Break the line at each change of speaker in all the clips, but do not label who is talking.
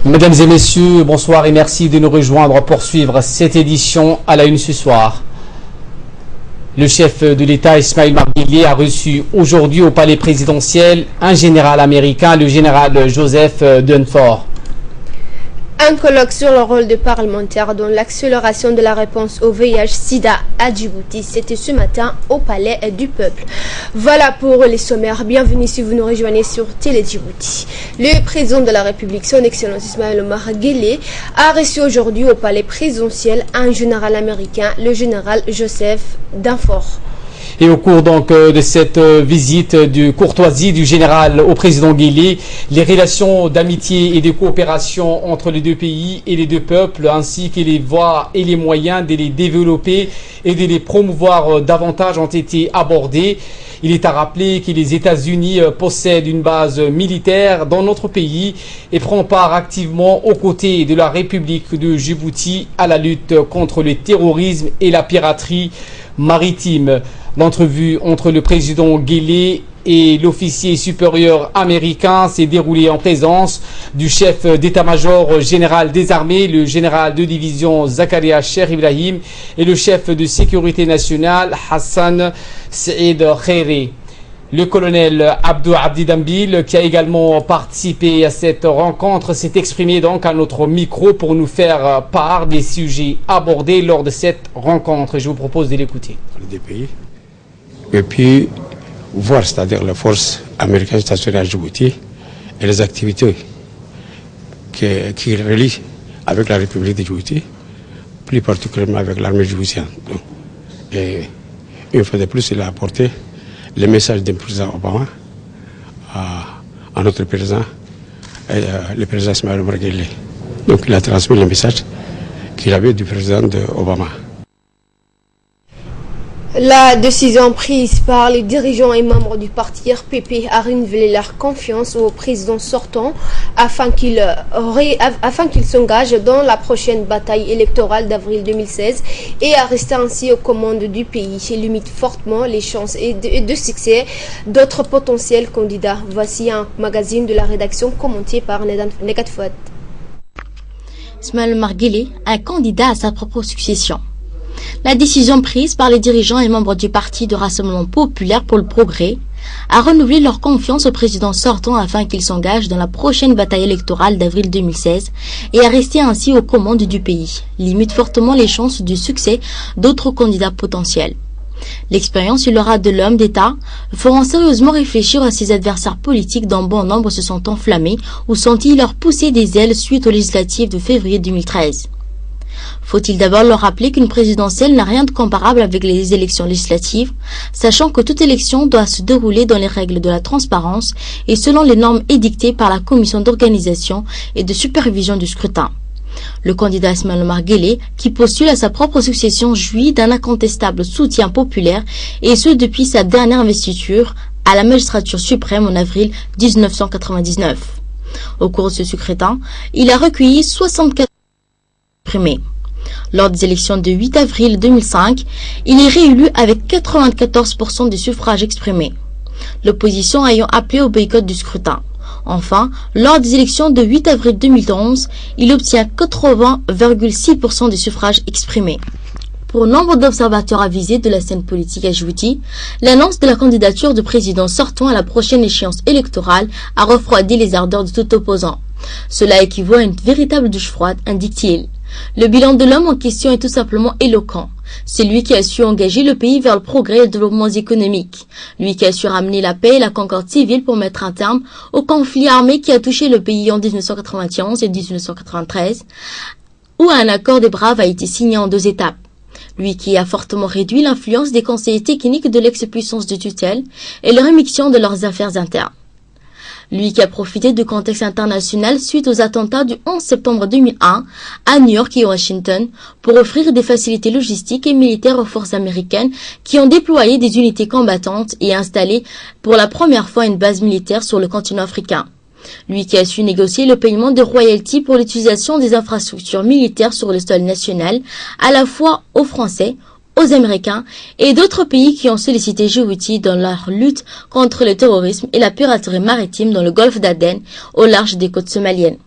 Mesdames et messieurs, bonsoir et merci de nous rejoindre pour suivre cette édition à la une ce soir. Le chef de l'État, Ismaël Marguilly, a reçu aujourd'hui au palais présidentiel un général américain, le général Joseph Dunford.
Un colloque sur le rôle de parlementaire dans l'accélération de la réponse au VIH-Sida à Djibouti. C'était ce matin au Palais du Peuple. Voilà pour les sommaires. Bienvenue si vous nous rejoignez sur Télé Djibouti. Le président de la République, son Excellence Ismaël Omar Guelleh, a reçu aujourd'hui au Palais présidentiel un général américain, le général Joseph Dunford.
Et au cours donc de cette visite de courtoisie du général au président Guelleh, les relations d'amitié et de coopération entre les deux pays et les deux peuples, ainsi que les voies et les moyens de les développer et de les promouvoir davantage ont été abordés. Il est à rappeler que les États-Unis possèdent une base militaire dans notre pays et prend part activement aux côtés de la République de Djibouti à la lutte contre le terrorisme et la piraterie maritime. L'entrevue entre le président Guelleh et l'officier supérieur américain s'est déroulée en présence du chef d'état-major général des armées, le général de division Zakaria Cheikh Ibrahim, et le chef de sécurité nationale Hassan Saïd Khairi. Le colonel Abdou Abdi Dambil, qui a également participé à cette rencontre, s'est exprimé donc à notre micro pour nous faire part des sujets abordés lors de cette rencontre. Je vous propose de l'écouter.
Des pays. Et puis voir, c'est-à-dire la force américaine stationnée à Djibouti et les activités qui relient avec la République de Djibouti, plus particulièrement avec l'armée djiboutienne. Et une fois de plus, il a apporté le message du président Obama à notre président, le président Ismaël Omar Guelleh. Donc il a transmis le message qu'il avait du président Obama.
La décision prise par les dirigeants et membres du parti RPP a renouvelé leur confiance au président sortant afin qu'il s'engage dans la prochaine bataille électorale d'avril 2016 et à rester ainsi aux commandes du pays. Il limite fortement les chances de succès d'autres potentiels candidats. Voici un magazine de la rédaction commenté par Negat Fouad.
Ismaël Omar Guelleh, un candidat à sa propre succession. La décision prise par les dirigeants et membres du Parti de Rassemblement Populaire pour le Progrès a renouvelé leur confiance au président sortant afin qu'il s'engage dans la prochaine bataille électorale d'avril 2016 et à rester ainsi aux commandes du pays, limite fortement les chances du succès d'autres candidats potentiels. L'expérience et l'aura de l'homme d'État feront sérieusement réfléchir à ses adversaires politiques dont bon nombre se sont enflammés ou sont-ils leur pousser des ailes suite aux législatives de février 2013. Faut-il d'abord leur rappeler qu'une présidentielle n'a rien de comparable avec les élections législatives, sachant que toute élection doit se dérouler dans les règles de la transparence et selon les normes édictées par la commission d'organisation et de supervision du scrutin. Le candidat Ismaël Omar Guelleh, qui postule à sa propre succession, jouit d'un incontestable soutien populaire et ce depuis sa dernière investiture à la magistrature suprême en avril 1999. Au cours de ce scrutin, il a recueilli 64 exprimés. Lors des élections de 8 avril 2005, il est réélu avec 94% des suffrages exprimés, l'opposition ayant appelé au boycott du scrutin. Enfin, lors des élections de 8 avril 2011, il obtient 80,6% des suffrages exprimés. Pour nombre d'observateurs avisés de la scène politique à Djibouti, l'annonce de la candidature du président sortant à la prochaine échéance électorale a refroidi les ardeurs de tout opposant. Cela équivaut à une véritable douche froide, indique-t-il. Le bilan de l'homme en question est tout simplement éloquent. C'est lui qui a su engager le pays vers le progrès et le développement économique. Lui qui a su ramener la paix et la concorde civile pour mettre un terme au conflit armé qui a touché le pays en 1991 et 1993, où un accord des braves a été signé en 2 étapes. Lui qui a fortement réduit l'influence des conseillers techniques de l'ex-puissance de tutelle et leur émission de leurs affaires internes. Lui qui a profité du contexte international suite aux attentats du 11 septembre 2001 à New York et Washington pour offrir des facilités logistiques et militaires aux forces américaines qui ont déployé des unités combattantes et installé pour la première fois une base militaire sur le continent africain. Lui qui a su négocier le paiement de royalties pour l'utilisation des infrastructures militaires sur le sol national, à la fois aux Français, aux Américains et d'autres pays qui ont sollicité Djibouti dans leur lutte contre le terrorisme et la piraterie maritime dans le golfe d'Aden, au large des côtes somaliennes.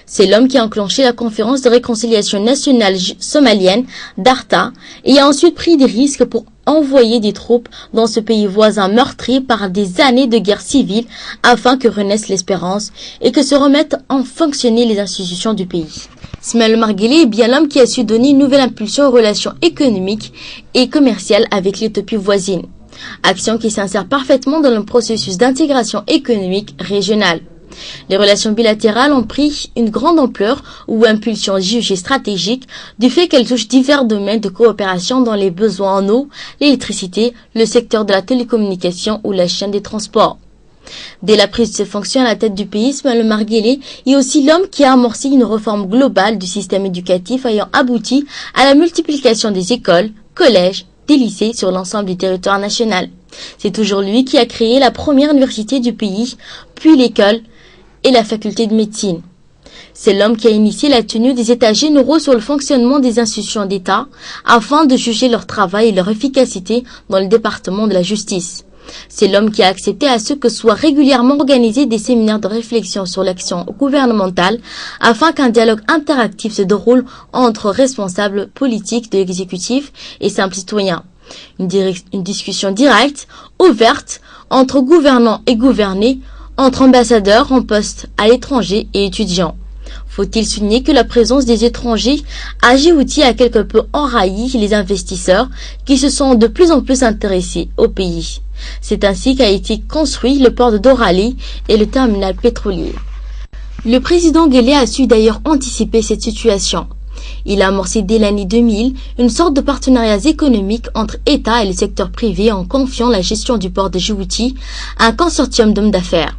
C'est l'homme qui a enclenché la conférence de réconciliation nationale somalienne d'Arta et a ensuite pris des risques pour envoyer des troupes dans ce pays voisin meurtri par des années de guerre civile afin que renaisse l'espérance et que se remettent en fonctionner les institutions du pays. Ismaël Omar Guelleh est bien l'homme qui a su donner une nouvelle impulsion aux relations économiques et commerciales avec l'Éthiopie voisine. Action qui s'insère parfaitement dans le processus d'intégration économique régionale. Les relations bilatérales ont pris une grande ampleur ou impulsion jugée stratégique du fait qu'elles touchent divers domaines de coopération dans les besoins en eau, l'électricité, le secteur de la télécommunication ou la chaîne des transports. Dès la prise de ses fonctions à la tête du pays, Ismaël Omar Guelleh est aussi l'homme qui a amorcé une réforme globale du système éducatif ayant abouti à la multiplication des écoles, collèges, des lycées sur l'ensemble du territoire national. C'est toujours lui qui a créé la première université du pays, puis l'école et la faculté de médecine. C'est l'homme qui a initié la tenue des états généraux sur le fonctionnement des institutions d'État afin de juger leur travail et leur efficacité dans le département de la justice. C'est l'homme qui a accepté à ce que soient régulièrement organisés des séminaires de réflexion sur l'action gouvernementale afin qu'un dialogue interactif se déroule entre responsables politiques de l'exécutif et simples citoyens. Une discussion directe, ouverte, entre gouvernants et gouvernés, entre ambassadeurs en poste à l'étranger et étudiants. Faut-il souligner que la présence des étrangers à Djibouti a quelque peu enrayi les investisseurs qui se sont de plus en plus intéressés au pays. C'est ainsi qu'a été construit le port de Dorali et le terminal pétrolier. Le président Guelleh a su d'ailleurs anticiper cette situation. Il a amorcé dès l'année 2000 une sorte de partenariat économique entre État et le secteur privé en confiant la gestion du port de Djibouti à un consortium d'hommes d'affaires.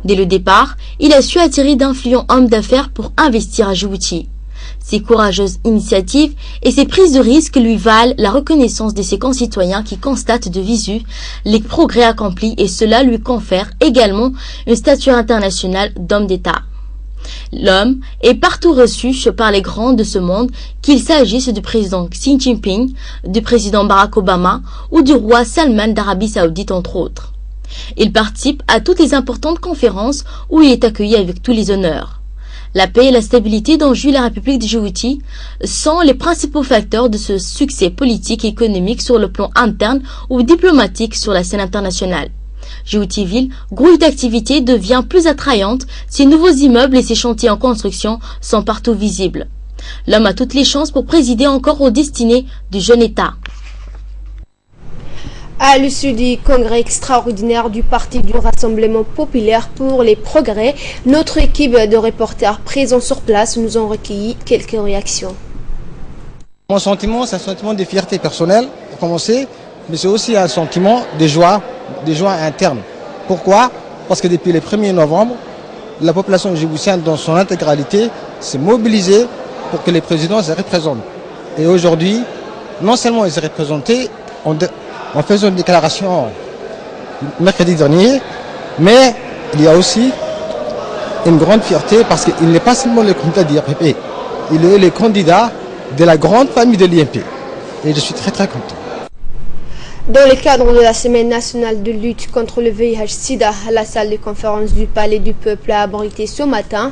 Dès le départ, il a su attirer d'influents hommes d'affaires pour investir à Djibouti. Ses courageuses initiatives et ses prises de risques lui valent la reconnaissance de ses concitoyens qui constatent de visu les progrès accomplis et cela lui confère également une stature internationale d'homme d'État. L'homme est partout reçu par les grands de ce monde, qu'il s'agisse du président Xi Jinping, du président Barack Obama ou du roi Salman d'Arabie Saoudite entre autres. Il participe à toutes les importantes conférences où il est accueilli avec tous les honneurs. La paix et la stabilité dont jouit la République de Djibouti sont les principaux facteurs de ce succès politique et économique sur le plan interne ou diplomatique sur la scène internationale. Djibouti-Ville, grouille d'activité, devient plus attrayante, ses nouveaux immeubles et ses chantiers en construction sont partout visibles. L'homme a toutes les chances pour présider encore aux destinées du jeune État.
À l'issue du congrès extraordinaire du Parti du Rassemblement populaire pour les progrès, notre équipe de reporters présents sur place nous ont recueilli quelques réactions.
Mon sentiment, c'est un sentiment de fierté personnelle, pour commencer, mais c'est aussi un sentiment de joie interne. Pourquoi? Parce que depuis le 1er novembre, la population djiboutienne dans son intégralité s'est mobilisée pour que les présidents se représentent. Et aujourd'hui, non seulement ils se représentaient, en faisant une déclaration mercredi dernier, mais il y a aussi une grande fierté parce qu'il n'est pas seulement le candidat de l'IRPP, il est le candidat de la grande famille de l'IMP. Et je suis très très content.
Dans le cadre de la Semaine nationale de lutte contre le VIH-Sida, la salle de conférence du Palais du Peuple a abrité ce matin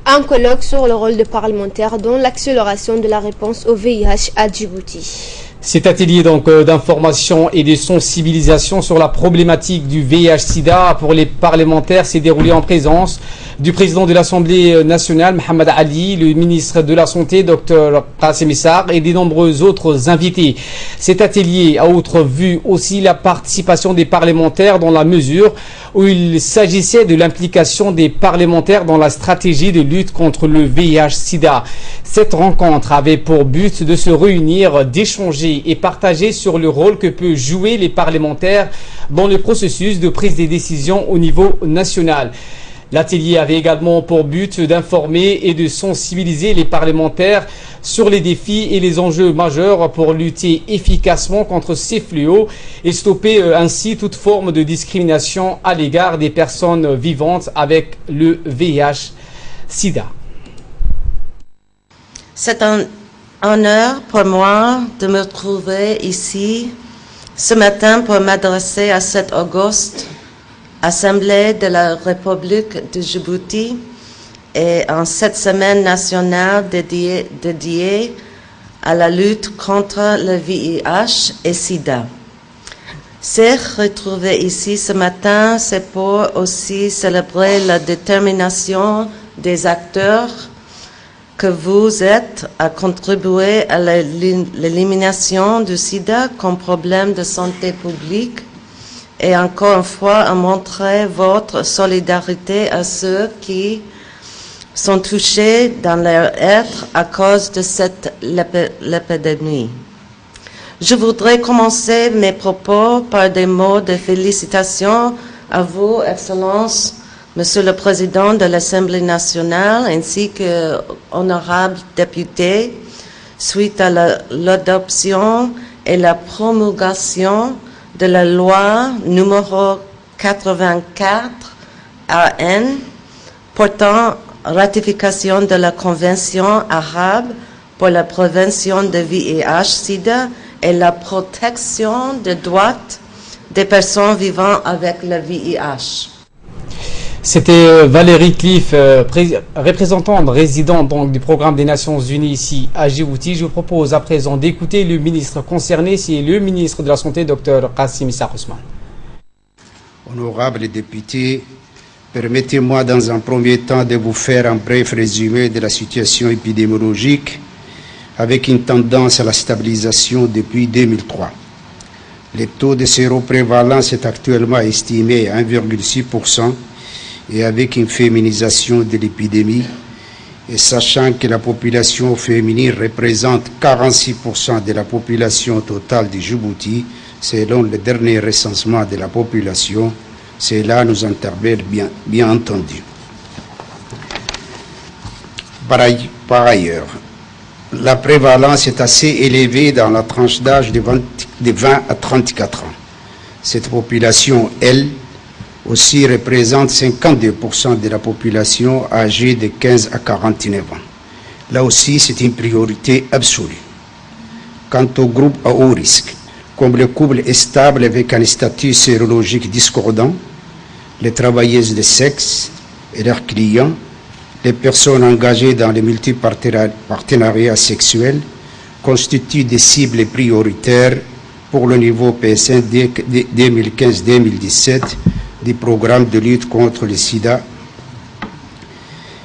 un colloque sur le rôle des parlementaires dans l'accélération de la réponse au VIH à Djibouti.
Cet atelier d'information et de sensibilisation sur la problématique du VIH-Sida pour les parlementaires s'est déroulé en présence du président de l'Assemblée nationale, Mohamed Ali, le ministre de la Santé, Dr Qassem Issar, et des nombreux autres invités. Cet atelier a vu aussi la participation des parlementaires dans la mesure où il s'agissait de l'implication des parlementaires dans la stratégie de lutte contre le VIH-Sida. Cette rencontre avait pour but de se réunir, d'échanger et partager sur le rôle que peuvent jouer les parlementaires dans le processus de prise des décisions au niveau national. L'atelier avait également pour but d'informer et de sensibiliser les parlementaires sur les défis et les enjeux majeurs pour lutter efficacement contre ces fléaux et stopper ainsi toute forme de discrimination à l'égard des personnes vivantes avec le VIH-Sida.
C'est un honneur pour moi de me trouver ici ce matin pour m'adresser à cette auguste Assemblée de la République de Djibouti et en cette semaine nationale dédiée à la lutte contre le VIH et SIDA. Se retrouver ici ce matin, c'est pour aussi célébrer la détermination des acteurs que vous êtes à contribuer à l'élimination du sida comme problème de santé publique et encore une fois à montrer votre solidarité à ceux qui sont touchés dans leur être à cause de cette l'épidémie. Je voudrais commencer mes propos par des mots de félicitations à vous, Excellence, Monsieur le Président de l'Assemblée nationale, ainsi que honorables députés, suite à l'adoption et la promulgation de la loi numéro 84 AN portant ratification de la Convention arabe pour la prévention de VIH-Sida et la protection des droits des personnes vivant avec le VIH.
C'était Valérie Cliff, représentante résidente donc, du programme des Nations Unies ici à Djibouti. Je vous propose à présent d'écouter le ministre concerné, c'est le ministre de la Santé, Dr Kassim Issa Ousmane.
Honorables députés, permettez-moi dans un premier temps de vous faire un bref résumé de la situation épidémiologique avec une tendance à la stabilisation depuis 2003. Le taux de séroprévalence est actuellement estimé à 1,6% et avec une féminisation de l'épidémie, et sachant que la population féminine représente 46% de la population totale de Djibouti, selon le dernier recensement de la population, cela nous interpelle bien entendu. Par ailleurs, la prévalence est assez élevée dans la tranche d'âge de 20 à 34 ans. Cette population, elle, aussi représente 52% de la population âgée de 15 à 49 ans. Là aussi, c'est une priorité absolue. Quant au groupe à haut risque, comme le couple est stable avec un statut sérologique discordant, les travailleuses de sexe et leurs clients, les personnes engagées dans les multipartenariats sexuels constituent des cibles prioritaires pour le niveau PSN 2015-2017 du programme de lutte contre le sida.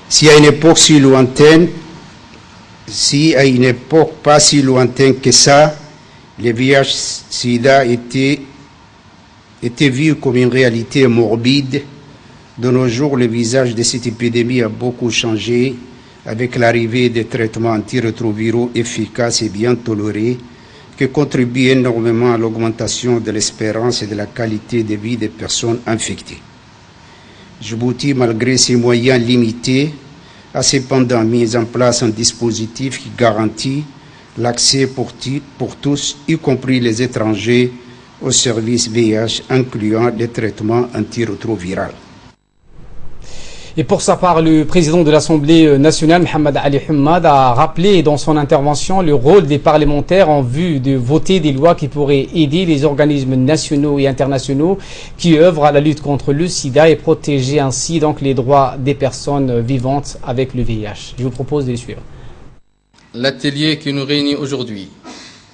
Si à une époque pas si lointaine que ça, le VIH-Sida était vu comme une réalité morbide, de nos jours, le visage de cette épidémie a beaucoup changé avec l'arrivée des traitements antirétroviraux efficaces et bien tolérés qui contribuent énormément à l'augmentation de l'espérance et de la qualité de vie des personnes infectées. Djibouti, malgré ses moyens limités, a cependant mis en place un dispositif qui garantit l'accès pour tous, y compris les étrangers, aux services VIH, incluant les traitements antirétroviraux.
Et pour sa part, le président de l'Assemblée nationale, Mohamed Ali Hammad, a rappelé dans son intervention le rôle des parlementaires en vue de voter des lois qui pourraient aider les organismes nationaux et internationaux qui œuvrent à la lutte contre le sida et protéger ainsi donc les droits des personnes vivantes avec le VIH. Je vous propose de les suivre.
L'atelier qui nous réunit aujourd'hui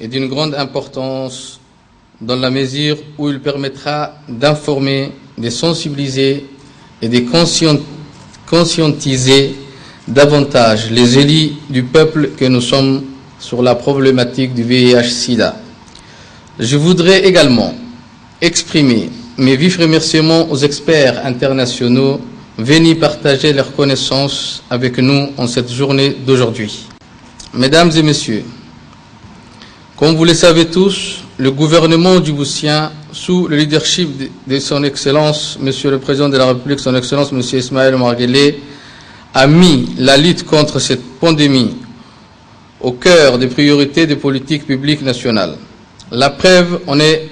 est d'une grande importance dans la mesure où il permettra d'informer, de sensibiliser et de conscientiser davantage les élus du peuple que nous sommes sur la problématique du VIH-Sida. Je voudrais également exprimer mes vifs remerciements aux experts internationaux venus partager leurs connaissances avec nous en cette journée d'aujourd'hui. Mesdames et messieurs, comme vous le savez tous, le gouvernement djiboutien, sous le leadership de son Excellence, Monsieur le Président de la République, son Excellence, Monsieur Ismaël Omar Guelleh, a mis la lutte contre cette pandémie au cœur des priorités des politiques publiques nationales. La preuve en est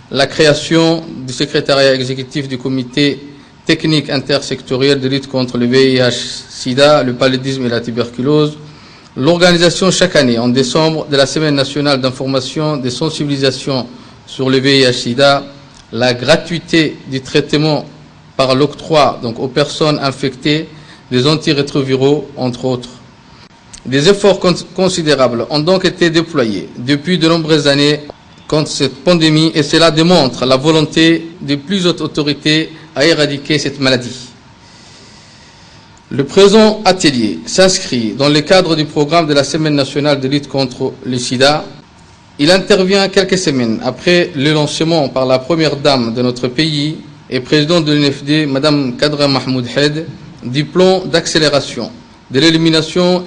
la création du secrétariat exécutif du comité technique intersectoriel de lutte contre le VIH-Sida, le paludisme et la tuberculose, l'organisation chaque année, en décembre, de la Semaine nationale d'information, de sensibilisation sur le VIH-Sida, la gratuité du traitement par l'octroi donc aux personnes infectées des antirétroviraux, entre autres. Des efforts considérables ont donc été déployés depuis de nombreuses années contre cette pandémie et cela démontre la volonté des plus hautes autorités à éradiquer cette maladie. Le présent atelier s'inscrit dans le cadre du programme de la Semaine nationale de lutte contre le sida. Il intervient quelques semaines après le lancement par la première dame de notre pays et présidente de l'UNFD, Mme Kadra Mahmoud Hed, du plan d'accélération de l'élimination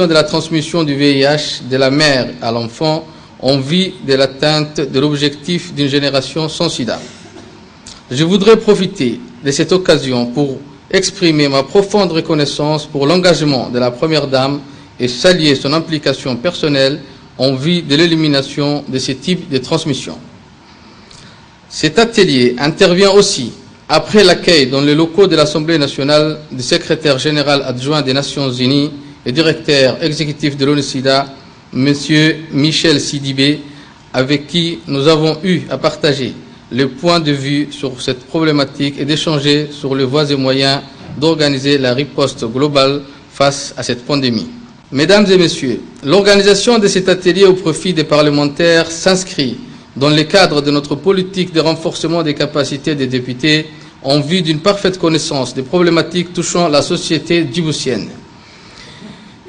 de la transmission du VIH de la mère à l'enfant en vue de l'atteinte de l'objectif d'une génération sans sida. Je voudrais profiter de cette occasion pour exprimer ma profonde reconnaissance pour l'engagement de la Première Dame et saluer son implication personnelle en vue de l'élimination de ce type de transmission. Cet atelier intervient aussi après l'accueil dans les locaux de l'Assemblée nationale du secrétaire général adjoint des Nations Unies et directeur exécutif de l'ONU-SIDA, M. Michel Sidibé, avec qui nous avons eu à partager les points de vue sur cette problématique et d'échanger sur les voies et moyens d'organiser la riposte globale face à cette pandémie. Mesdames et messieurs, l'organisation de cet atelier au profit des parlementaires s'inscrit dans le cadre de notre politique de renforcement des capacités des députés en vue d'une parfaite connaissance des problématiques touchant la société djiboutienne.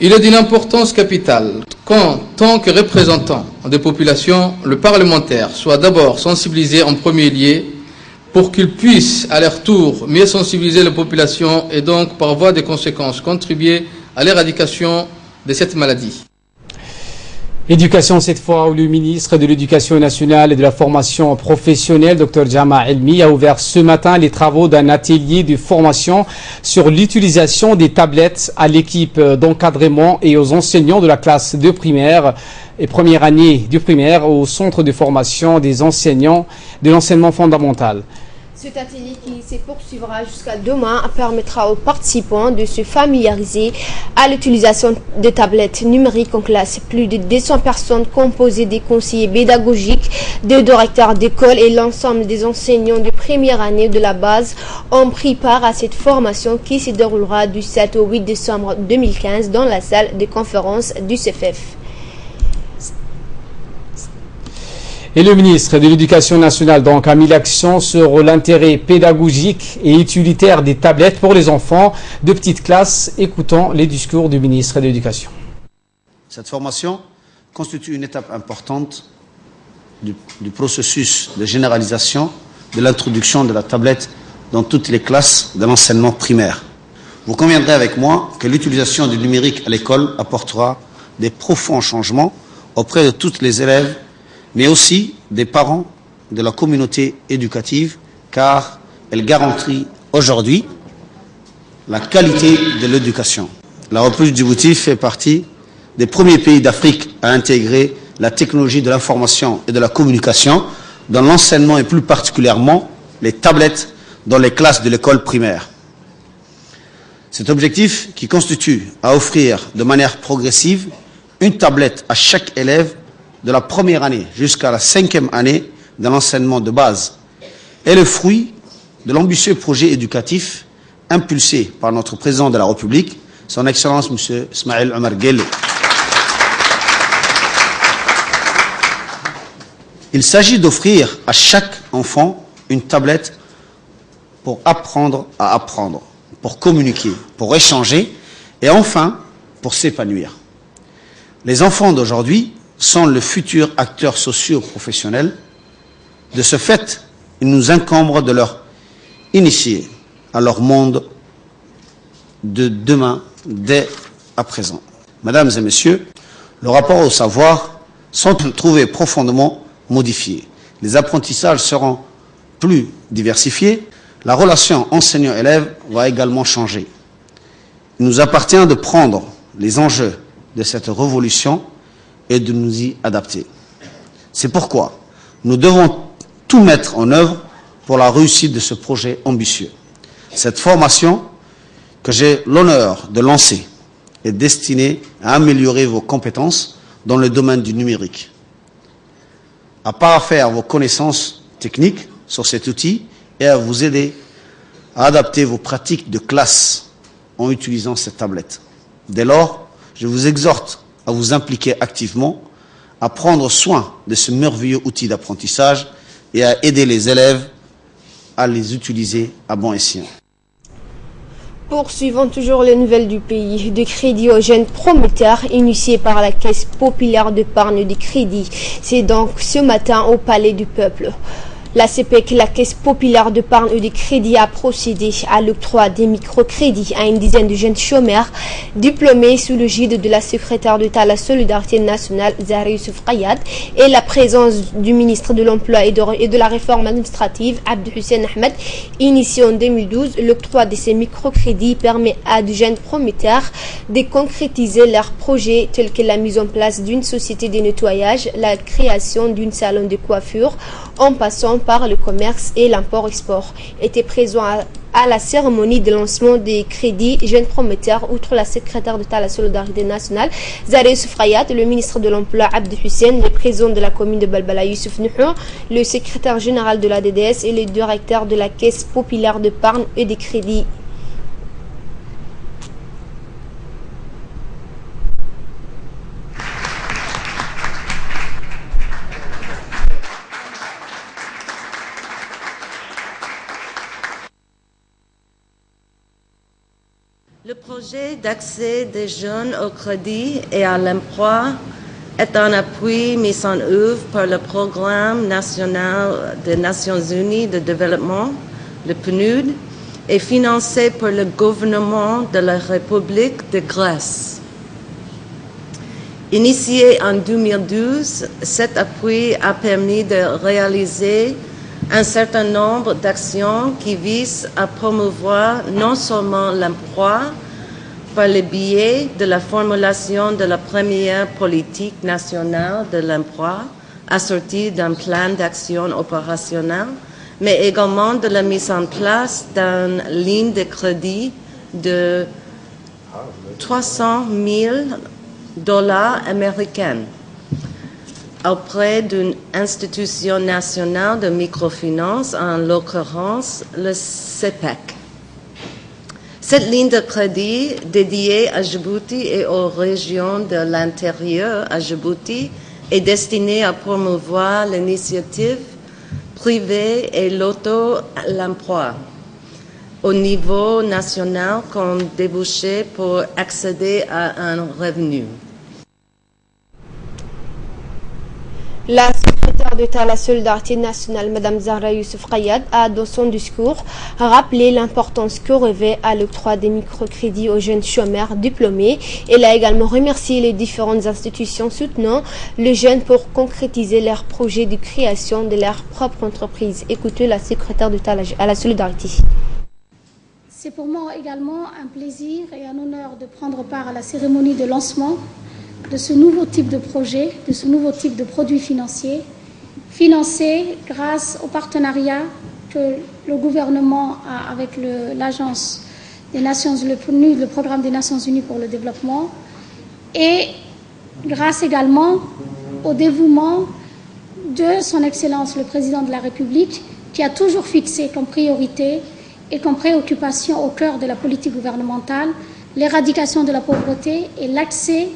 Il est d'une importance capitale qu'en tant que représentant des populations, le parlementaire soit d'abord sensibilisé en premier lieu pour qu'il puisse à leur tour mieux sensibiliser les populations et donc par voie de conséquences contribuer à l'éradication de cette maladie.
Éducation cette fois où le ministre de l'Éducation nationale et de la formation professionnelle, Dr Jama Elmi, a ouvert ce matin les travaux d'un atelier de formation sur l'utilisation des tablettes à l'équipe d'encadrement et aux enseignants de la classe de primaire et première année du primaire au centre de formation des enseignants de l'enseignement fondamental.
Cet atelier qui se poursuivra jusqu'à demain permettra aux participants de se familiariser à l'utilisation des tablettes numériques en classe. Plus de 200 personnes composées des conseillers pédagogiques, des directeurs d'école et l'ensemble des enseignants de première année de la base ont pris part à cette formation qui se déroulera du 7 au 8 décembre 2015 dans la salle de conférence du CEFEF.
Et le ministre de l'Éducation nationale donc a mis l'accent sur l'intérêt pédagogique et utilitaire des tablettes pour les enfants de petite classe. Écoutons les discours du ministre de l'Éducation.
Cette formation constitue une étape importante du processus de généralisation de l'introduction de la tablette dans toutes les classes de l'enseignement primaire. Vous conviendrez avec moi que l'utilisation du numérique à l'école apportera des profonds changements auprès de tous les élèves, mais aussi des parents de la communauté éducative, car elle garantit aujourd'hui la qualité de l'éducation. La République du Djibouti fait partie des premiers pays d'Afrique à intégrer la technologie de l'information et de la communication dans l'enseignement et plus particulièrement les tablettes dans les classes de l'école primaire. Cet objectif qui constitue à offrir de manière progressive une tablette à chaque élève de la première année jusqu'à la 5e année de l'enseignement de base est le fruit de l'ambitieux projet éducatif impulsé par notre président de la République, son Excellence M. Ismaël Omar Guelleh. Il s'agit d'offrir à chaque enfant une tablette pour apprendre à apprendre, pour communiquer, pour échanger et enfin pour s'épanouir. Les enfants d'aujourd'hui sont le futur acteurs sociaux professionnels. De ce fait, il nous incombe de leur initier à leur monde de demain, dès à présent. Mesdames et messieurs, le rapport au savoir sont trouvés profondément modifiés. Les apprentissages seront plus diversifiés. La relation enseignant-élève va également changer. Il nous appartient de prendre les enjeux de cette révolution et de nous y adapter. C'est pourquoi nous devons tout mettre en œuvre pour la réussite de ce projet ambitieux. Cette formation que j'ai l'honneur de lancer est destinée à améliorer vos compétences dans le domaine du numérique, à parfaire vos connaissances techniques sur cet outil et à vous aider à adapter vos pratiques de classe en utilisant cette tablette. Dès lors, je vous exhorte à vous impliquer activement, à prendre soin de ce merveilleux outil d'apprentissage et à aider les élèves à les utiliser à bon escient.
Poursuivons toujours les nouvelles du pays. De crédit aux jeunes promoteurs initié par la Caisse populaire d'épargne de crédit. C'est donc ce matin au Palais du Peuple. La CPEC, la Caisse populaire d'épargne de crédit, a procédé à l'octroi des microcrédits à une dizaine de jeunes chômeurs diplômés sous le gide de la secrétaire d'État à la Solidarité nationale, Zahra Youssouf Kayad, et la présence du ministre de l'Emploi et de la Réforme administrative, Abdou Hussein Ahmed. Initié en 2012, l'octroi de ces microcrédits permet à de jeunes promoteurs de concrétiser leurs projets tels que la mise en place d'une société de nettoyage, la création d'un salon de coiffure, en passant par le commerce et l'import-export. Était présent à la cérémonie de lancement des crédits jeunes promoteurs, outre la secrétaire d'État à la Solidarité nationale, Zahra Youssouf Kayad, le ministre de l'Emploi, Abdou Hussein, le président de la commune de Balbala, Youssouf Nuhou, le secrétaire général de la DDS et le directeur de la Caisse populaire d'épargne et de crédit.
Le projet d'accès des jeunes au crédit et à l'emploi est un appui mis en œuvre par le Programme national des Nations unies de développement, le PNUD, et financé par le gouvernement de la République de Grèce. Initié en 2012, cet appui a permis de réaliser un certain nombre d'actions qui visent à promouvoir non seulement l'emploi par le biais de la formulation de la première politique nationale de l'emploi assortie d'un plan d'action opérationnel, mais également de la mise en place d'une ligne de crédit de $300 000 américains auprès d'une institution nationale de microfinance, en l'occurrence le CPEC. Cette ligne de crédit dédiée à Djibouti et aux régions de l'intérieur à Djibouti est destinée à promouvoir l'initiative privée et l'emploi au niveau national comme débouché pour accéder à un revenu.
La secrétaire d'État à la Solidarité nationale, Mme Zahra Youssouf Kayad, a, dans son discours, rappelé l'importance que revêt à l'octroi des microcrédits aux jeunes chômeurs diplômés. Elle a également remercié les différentes institutions soutenant les jeunes pour concrétiser leurs projets de création de leur propre entreprise. Écoutez la secrétaire d'État à la Solidarité.
C'est pour moi également un plaisir et un honneur de prendre part à la cérémonie de lancement de ce nouveau type de projet, de ce nouveau type de produit financier, financé grâce au partenariat que le gouvernement a avec l'agence des Nations Unies, le programme des Nations Unies pour le développement, et grâce également au dévouement de son Excellence le Président de la République, qui a toujours fixé comme priorité et comme préoccupation au cœur de la politique gouvernementale l'éradication de la pauvreté et l'accès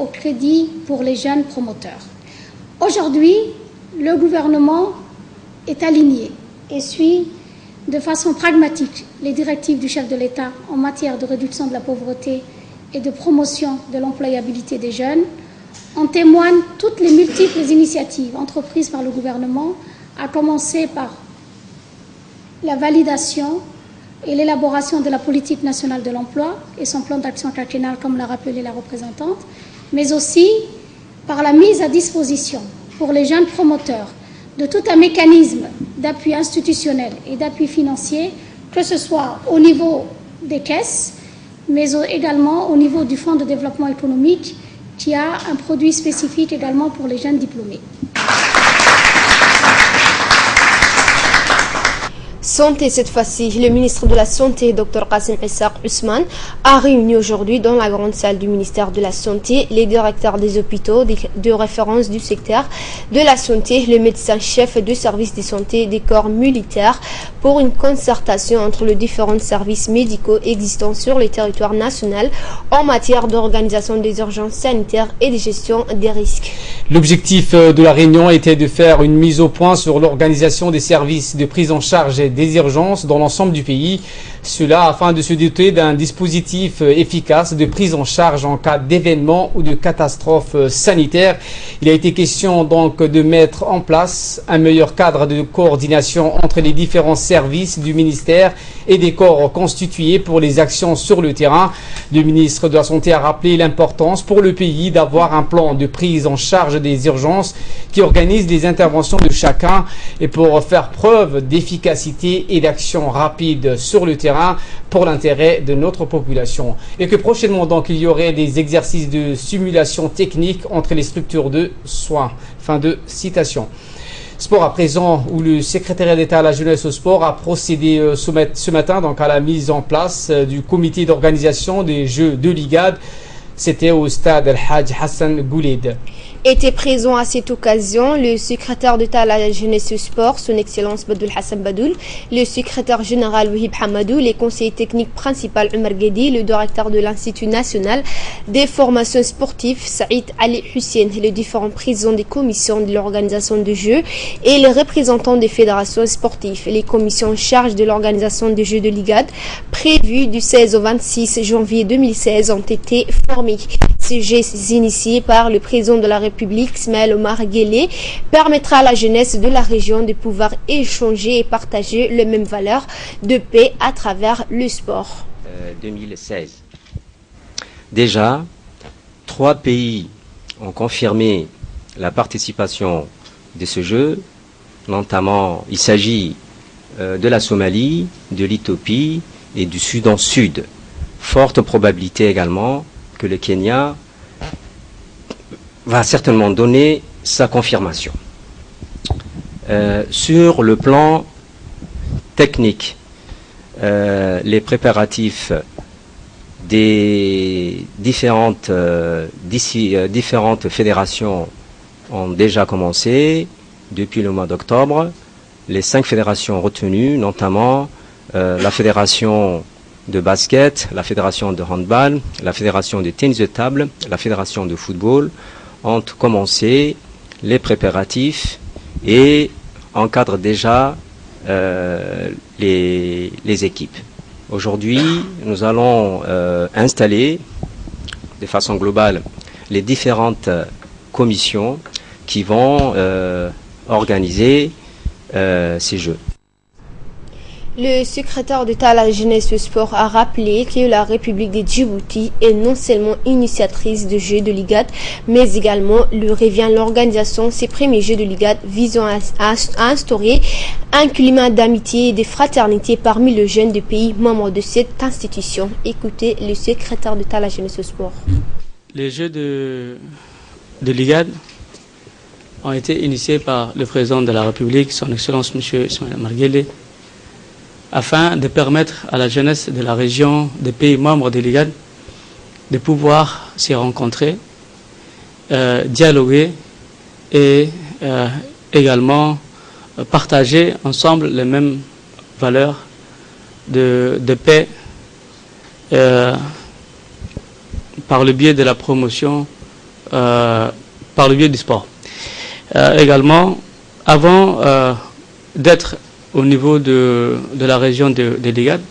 au crédit pour les jeunes promoteurs. Aujourd'hui, le gouvernement est aligné et suit de façon pragmatique les directives du chef de l'État en matière de réduction de la pauvreté et de promotion de l'employabilité des jeunes. En témoignent toutes les multiples initiatives entreprises par le gouvernement, à commencer par la validation et l'élaboration de la politique nationale de l'emploi et son plan d'action quinquennal, comme l'a rappelé la représentante, mais aussi par la mise à disposition pour les jeunes promoteurs de tout un mécanisme d'appui institutionnel et d'appui financier, que ce soit au niveau des caisses, mais également au niveau du Fonds de développement économique, qui a un produit spécifique également pour les jeunes diplômés.
Santé cette fois-ci, le ministre de la Santé, Dr Qassim Issaq Ousmane, a réuni aujourd'hui dans la grande salle du ministère de la Santé les directeurs des hôpitaux de référence du secteur de la santé, le médecin-chef de service de santé des corps militaires pour une concertation entre les différents services médicaux existants sur le territoire national en matière d'organisation des urgences sanitaires et de gestion des risques.
L'objectif de la réunion était de faire une mise au point sur l'organisation des services de prise en charge des urgences dans l'ensemble du pays. Cela afin de se doter d'un dispositif efficace de prise en charge en cas d'événement ou de catastrophe sanitaire. Il a été question donc de mettre en place un meilleur cadre de coordination entre les différents services du ministère et des corps constitués pour les actions sur le terrain. Le ministre de la Santé a rappelé l'importance pour le pays d'avoir un plan de prise en charge des urgences qui organise les interventions de chacun et pour faire preuve d'efficacité et d'action rapide sur le terrain pour l'intérêt de notre population. Et que prochainement donc il y aurait des exercices de simulation technique entre les structures de soins. Fin de citation. Sport à présent, où le secrétariat d'État à la jeunesse au sport a procédé ce matin donc à la mise en place du comité d'organisation des Jeux de l'IGAD. C'était au stade Al-Hajj Hassan Gouled.
Était présent à cette occasion le secrétaire d'État à la jeunesse et au sport, son Excellence Badoul Hassan Badoul, le secrétaire général Wahib Hamadou, les conseillers techniques principal Omar Guedi, le directeur de l'Institut national des formations sportives Saïd Ali Hussein, les différents présidents des commissions de l'organisation de Jeux et les représentants des fédérations sportives. Les commissions en charge de l'organisation des Jeux de l'IGAD, prévues du 16 au 26 janvier 2016, ont été formées. Ces Jeux initiés par le président de la République, Ismaël Omar Guelleh, permettra à la jeunesse de la région de pouvoir échanger et partager les mêmes valeurs de paix à travers le sport.
2016. Déjà, 3 pays ont confirmé la participation de ce jeu, notamment il s'agit de la Somalie, de l'Éthiopie et du Soudan Sud. Forte probabilité également que le Kenya va certainement donner sa confirmation. Sur le plan technique, les préparatifs des différentes fédérations ont déjà commencé depuis le mois d'octobre. Les 5 fédérations retenues, notamment la fédération de basket, la fédération de handball, la fédération de tennis de table, la fédération de football, ont commencé les préparatifs et encadrent déjà les équipes. Aujourd'hui, nous allons installer de façon globale les différentes commissions qui vont organiser ces jeux.
Le secrétaire d'État à la jeunesse et au sport a rappelé que la République de Djibouti est non seulement initiatrice de Jeux de l'IGAD, mais également lui revient l'organisation de ces premiers Jeux de l'IGAD visant à instaurer un climat d'amitié et de fraternité parmi les jeunes des pays membres de cette institution. Écoutez le secrétaire d'État à la jeunesse et au sport.
Les Jeux de l'IGAD ont été initiés par le président de la République, son Excellence M. Ismaël Omar Guelleh, afin de permettre à la jeunesse de la région, des pays membres de l'IGAD, de pouvoir s'y rencontrer, dialoguer et également partager ensemble les mêmes valeurs de paix par le biais de la promotion, par le biais du sport. Également, avant d'être au niveau de la région de l'IGAD,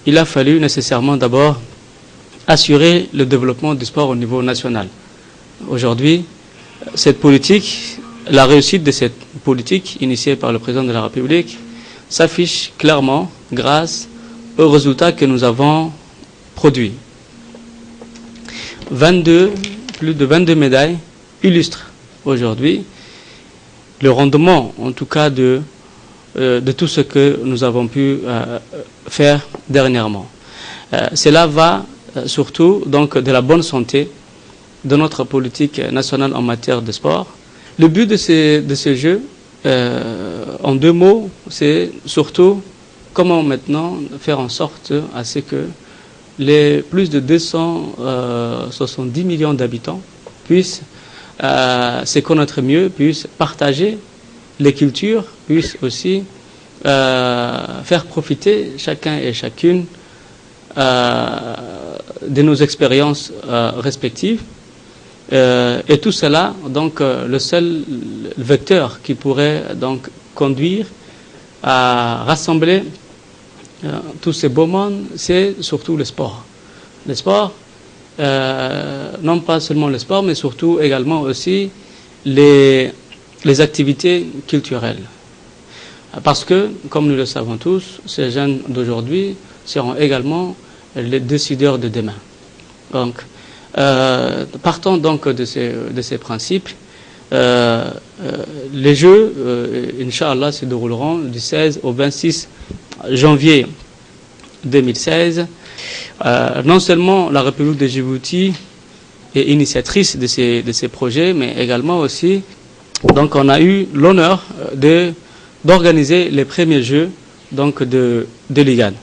il a fallu nécessairement d'abord assurer le développement du sport au niveau national. Aujourd'hui, cette politique, la réussite de cette politique initiée par le président de la République s'affiche clairement grâce aux résultats que nous avons produits. Plus de 22 médailles illustrent aujourd'hui le rendement, en tout cas, de tout ce que nous avons pu faire dernièrement. Cela va surtout donc de la bonne santé de notre politique nationale en matière de sport. Le but de ces jeux, en 2 mots, c'est surtout comment maintenant faire en sorte à ce que les plus de 270 millions d'habitants puissent se connaître mieux, puissent partager les cultures, puissent aussi faire profiter chacun et chacune de nos expériences respectives. Et tout cela, donc, le seul vecteur qui pourrait donc conduire à rassembler tous ces beaux mondes, c'est surtout le sport. Le sport, non pas seulement le sport, mais surtout également aussi les activités culturelles. Parce que, comme nous le savons tous, ces jeunes d'aujourd'hui seront également les décideurs de demain. Donc, partant donc de ces principes, les Jeux, Inch'Allah, se dérouleront du 16 au 26 janvier 2016. Non seulement la République de Djibouti est initiatrice de ces projets, mais également aussi, donc on a eu l'honneur d'organiser les premiers Jeux donc de l'IGAD.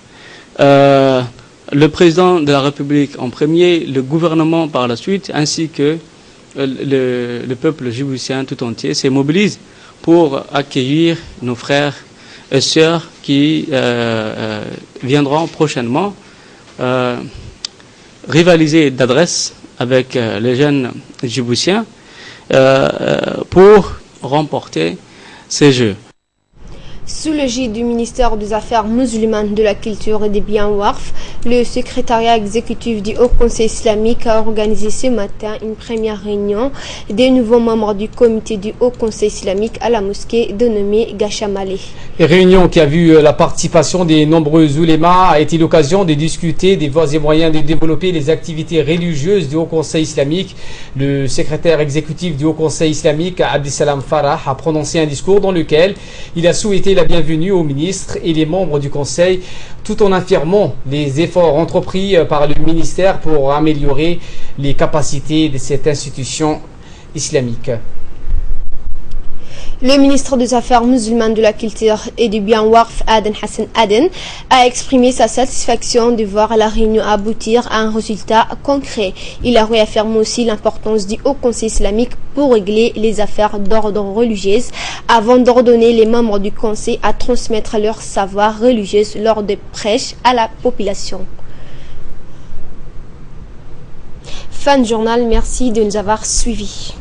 Le président de la République en premier, le gouvernement par la suite, ainsi que le peuple djiboutien tout entier se mobilise pour accueillir nos frères et sœurs qui viendront prochainement rivaliser d'adresse avec les jeunes djiboutiens pour remporter ces Jeux.
Sous l'égide du ministère des Affaires musulmanes, de la Culture et des Biens Waqf, le secrétariat exécutif du Haut Conseil islamique a organisé ce matin une première réunion des nouveaux membres du comité du Haut Conseil islamique à la mosquée dénommée Gachamale.
Réunion qui a vu la participation des nombreux oulémas a été l'occasion de discuter des voies et moyens de développer les activités religieuses du Haut Conseil islamique. Le secrétaire exécutif du Haut Conseil islamique, Abdeslam Farah, a prononcé un discours dans lequel il a souhaité la bienvenue aux ministres et les membres du Conseil, tout en affirmant les efforts entrepris par le ministère pour améliorer les capacités de cette institution islamique.
Le ministre des Affaires musulmanes, de la Culture et du Bien Waqf, Aden Hassan Aden, a exprimé sa satisfaction de voir la réunion aboutir à un résultat concret. Il a réaffirmé aussi l'importance du Haut Conseil islamique pour régler les affaires d'ordre religieux avant d'ordonner les membres du Conseil à transmettre leur savoir religieux lors des prêches à la population. Fin de journal, merci de nous avoir suivis.